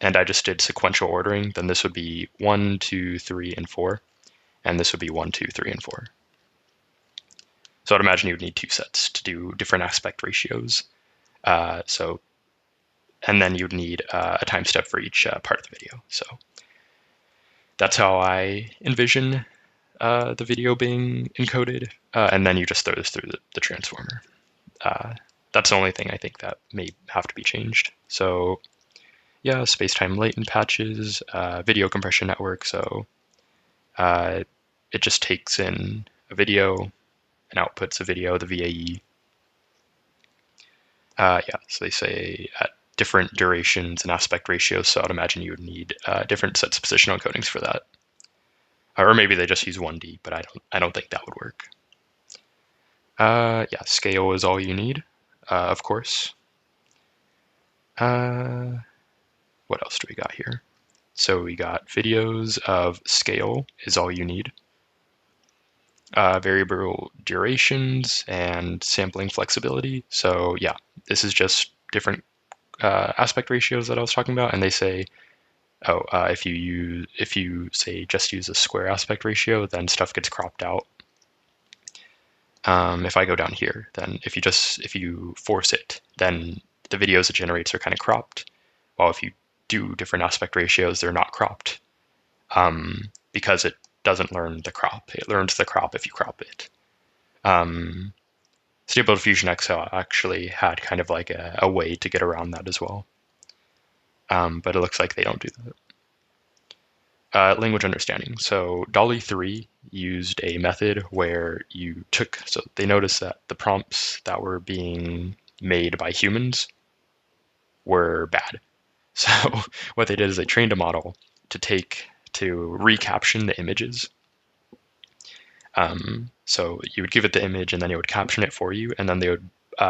and I just did sequential ordering, then this would be 1, 2, 3, and 4, and this would be 1, 2, 3, and 4. So I'd imagine you would need 2 sets to do different aspect ratios. And then you'd need a time step for each part of the video. So that's how I envision the video being encoded, and then you just throw this through the transformer. That's the only thing I think that may have to be changed. So yeah, space-time latent patches, video compression network. So it just takes in a video and outputs a video, the VAE. So they say at different durations and aspect ratios, so I'd imagine you would need different sets of positional encodings for that. Or maybe they just use 1D, but I don't think that would work. Scale is all you need, of course. What else do we got here? So we got videos of scale is all you need. Variable durations and sampling flexibility. So yeah, this is just different aspect ratios that I was talking about, and they say, if you say just use a square aspect ratio, then stuff gets cropped out. If I go down here, then if you force it, then the videos it generates are kind of cropped. While if you do different aspect ratios, they're not cropped, because it doesn't learn the crop. It learns the crop if you crop it. Stable Diffusion XL actually had kind of like a way to get around that as well. But it looks like they don't do that. Language understanding. So DALL-E 3 used a method where so they noticed that the prompts that were being made by humans were bad. So what they did is they trained a model to recaption the images. So you would give it the image and then it would caption it for you, and then they would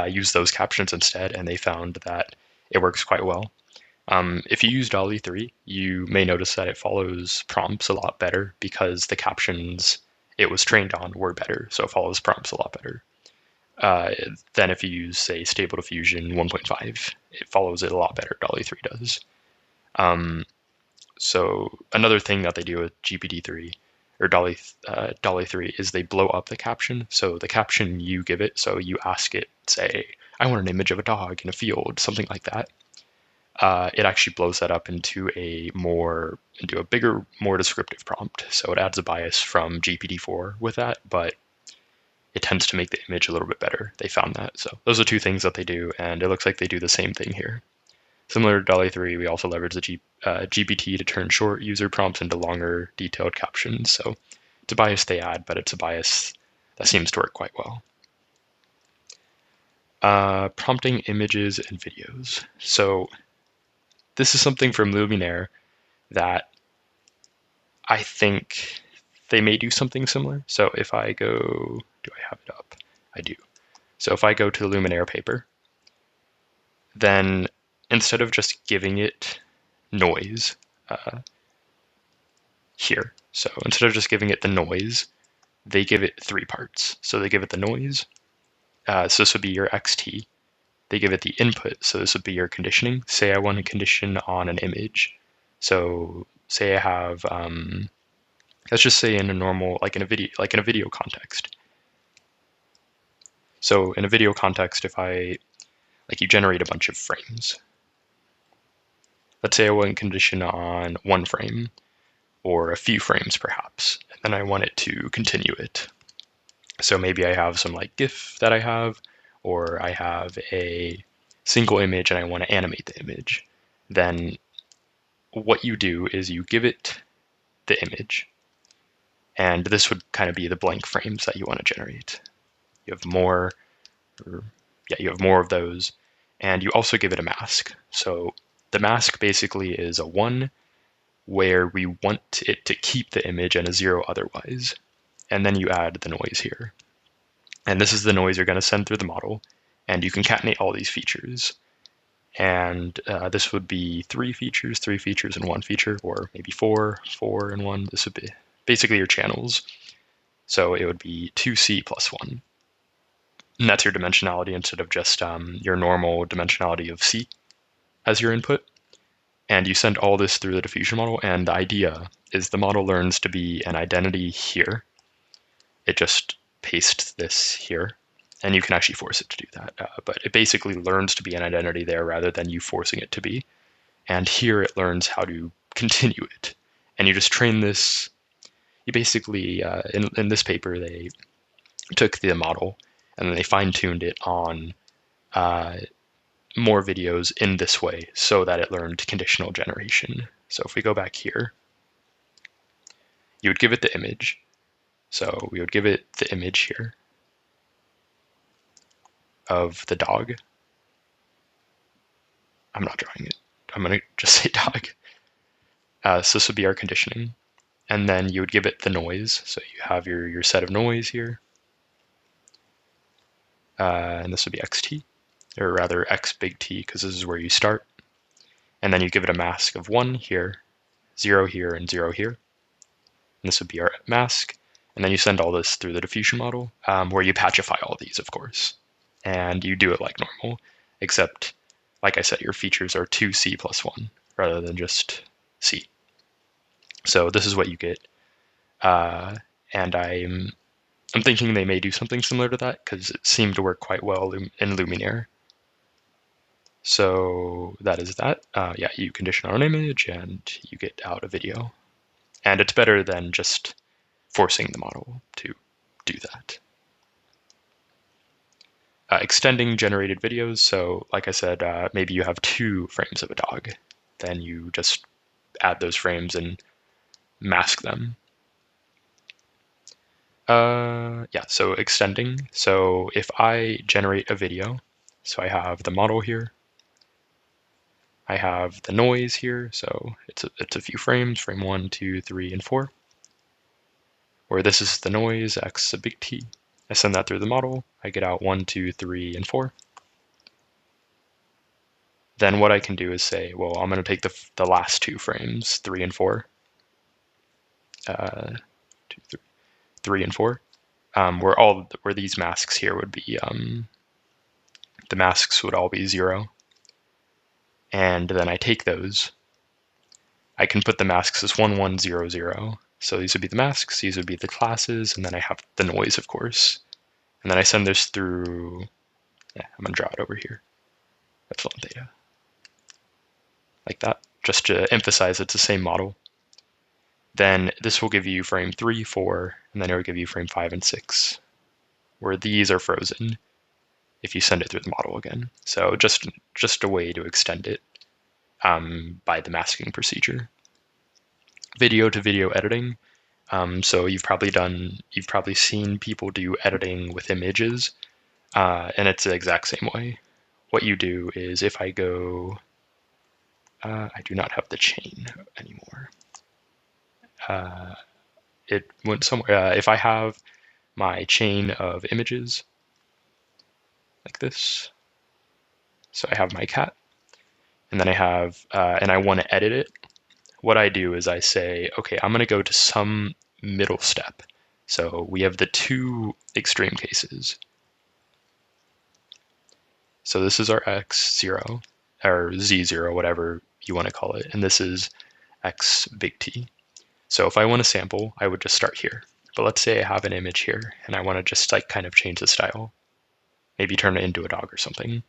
use those captions instead, and they found that it works quite well. If you use DALL-E 3, you may notice that it follows prompts a lot better because the captions it was trained on were better, so it follows prompts a lot better than if you use, say, Stable Diffusion 1.5. It follows it a lot better, DALL-E 3 does. So another thing that they do with GPT-3 or DALL-E 3 is they blow up the caption. So the caption you give it, so you ask it, say, I want an image of a dog in a field, something like that. It actually blows that up into a bigger, more descriptive prompt. So it adds a bias from GPT-4 with that, but it tends to make the image a little bit better. They found that. So those are 2 things that they do, and it looks like they do the same thing here. Similar to DALL-E 3, we also leverage the GPT to turn short user prompts into longer, detailed captions. So it's a bias they add, but it's a bias that seems to work quite well. Prompting images and videos. So this is something from Luminaire that I think they may do something similar. So if I go, do I have it up? I do. So if I go to the Luminaire paper, then instead of just giving it noise here, so instead of just giving it the noise, they give it 3 parts. So they give it the noise, so this would be your XT. They give it the input, so this would be your conditioning. Say I want to condition on an image. So say I have, let's just say in a normal, like in a video context. So in a video context, if you generate a bunch of frames. Let's say I want to condition on 1 frame, or a few frames perhaps, and then I want it to continue it. So maybe I have some like GIF that I have, or I have a single image and I want to animate the image. Then what you do is you give it the image, and this would kind of be the blank frames that you want to generate. You have more of those, and you also give it a mask. So the mask basically is a 1 where we want it to keep the image and a 0 otherwise. And then you add the noise here. And this is the noise you're going to send through the model. and you concatenate all these features. And this would be three features, and one feature, or maybe four and one. This would be basically your channels. So it would be 2C plus 1. And that's your dimensionality instead of just your normal dimensionality of C as your input. And you send all this through the diffusion model, and the idea is the model learns to be an identity here. It just pastes this here, and you can actually force it to do that. But it basically learns to be an identity there rather than you forcing it to be. And here it learns how to continue it. And you just train this. You basically, in this paper, they took the model and then they fine-tuned it on more videos in this way so that it learned conditional generation. So if we go back here, you would give it the image. So we would give it the image here of the dog. I'm not drawing it. I'm going to just say dog. So this would be our conditioning. And then you would give it the noise. So you have your set of noise here. And this would be xt, or rather x big T, because this is where you start. And then you give it a mask of 1 here, 0 here, and 0 here. And this would be our mask. And then you send all this through the diffusion model, where you patchify all these, of course. And you do it like normal, except, like I said, your features are 2C plus 1, rather than just C. So this is what you get. And I'm thinking they may do something similar to that, because it seemed to work quite well in Luminaire. So that is that. Yeah, you condition on an image, and you get out a video. And it's better than just forcing the model to do that. Extending generated videos. So like I said, maybe you have 2 frames of a dog. Then you just add those frames and mask them. Yeah, so extending. So if I generate a video, so I have the model here, I have the noise here, so it's a few frames, frame 1, 2, 3, and 4. Where this is the noise, x sub big T. I send that through the model, I get out 1, 2, 3, and 4. Then what I can do is say, well, I'm going to take the last 2 frames, 3 and 4, 3 and 4, where these masks here would be, the masks would all be 0. And then I take those. I can put the masks as 1, 1, 0, 0. So these would be the masks, these would be the classes, and then I have the noise, of course. And then I send this through, yeah, I'm going to draw it over here, epsilon theta. Like that, just to emphasize it's the same model. Then this will give you frame 3, 4, and then it will give you frame 5 and 6, where these are frozen if you send it through the model again. So just a way to extend it by the masking procedure. Video to video editing. So you've probably seen people do editing with images, and it's the exact same way. What you do is if I go, I do not have the chain anymore. It went somewhere. If I have my chain of images like this, so I have my cat, and then I have, and I want to edit it. What I do is I say, okay, I'm going to go to some middle step. So we have the 2 extreme cases. So this is our x0, or z0, whatever you want to call it, and this is x big T. So if I want to sample, I would just start here. But let's say I have an image here, and I want to just like kind of change the style, maybe turn it into a dog or something.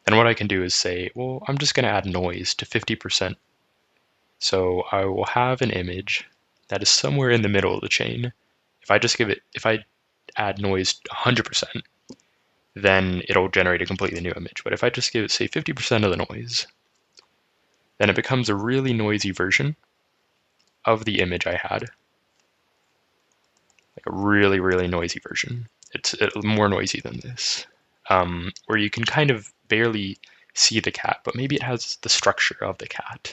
Then what I can do is say, well, I'm just going to add noise to 50%. So I will have an image that is somewhere in the middle of the chain. If I add noise 100%, then it'll generate a completely new image. But if I just give it, say, 50% of the noise, then it becomes a really noisy version of the image I had. Like a really, really noisy version. It's more noisy than this, where you can kind of barely see the cat, but maybe it has the structure of the cat.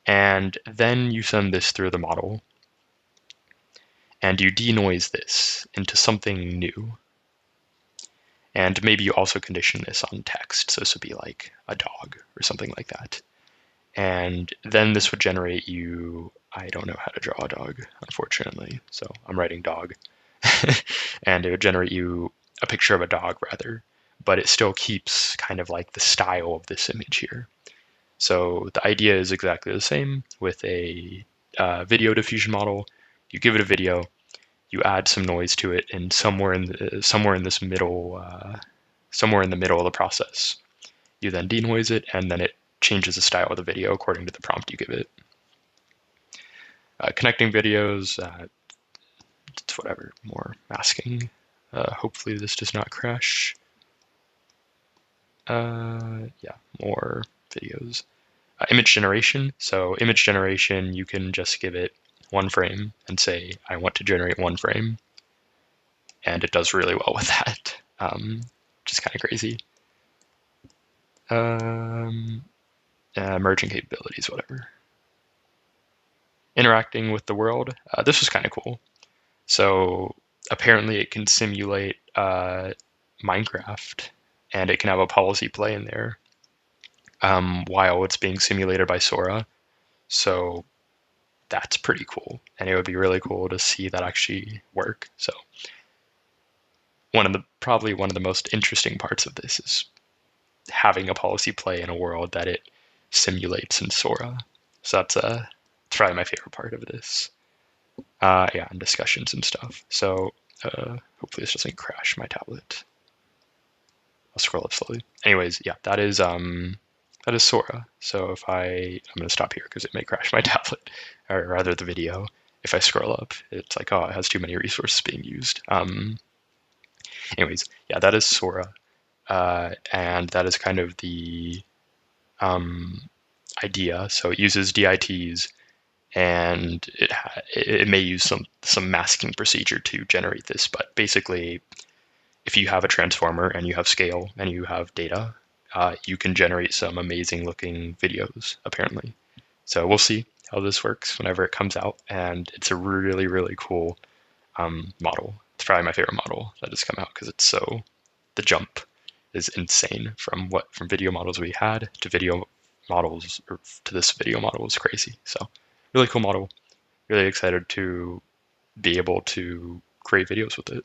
And then you send this through the model, and you denoise this into something new. And maybe you also condition this on text. So this would be like a dog or something like that. And then this would generate you, I don't know how to draw a dog, unfortunately. So I'm writing dog. And it would generate you a picture of a dog rather, but it still keeps kind of like the style of this image here. So the idea is exactly the same with a video diffusion model. You give it a video, you add some noise to it, and somewhere in this middle, somewhere in the middle of the process, you then denoise it, and then it changes the style of the video according to the prompt you give it. Connecting videos, it's whatever, more masking. Hopefully this does not crash. Yeah, more videos. Image generation. So image generation, you can just give it one frame and say, I want to generate one frame. And it does really well with that, which is kind of crazy. Merging capabilities, whatever. Interacting with the world. This was kind of cool. So apparently it can simulate Minecraft, and it can have a policy play in there while it's being simulated by Sora. So that's pretty cool, and it would be really cool to see that actually work. So probably one of the most interesting parts of this is having a policy play in a world that it simulates in Sora. So that's probably my favorite part of this. Yeah, and discussions and stuff. So hopefully this doesn't crash my tablet. I'll scroll up slowly. Anyways, yeah, that is Sora. So if I'm going to stop here because it may crash my tablet, or rather the video. If I scroll up, it's like, oh, it has too many resources being used. Anyways, yeah, that is Sora. And that is kind of the idea. So it uses DiTs, and it may use some masking procedure to generate this. But basically, if you have a transformer and you have scale and you have data, you can generate some amazing looking videos, apparently. So we'll see how this works whenever it comes out. And it's a really, really cool model. It's probably my favorite model that has come out because the jump is insane from video models we had to video models, or to this video model is crazy. So really cool model. Really excited to be able to create videos with it.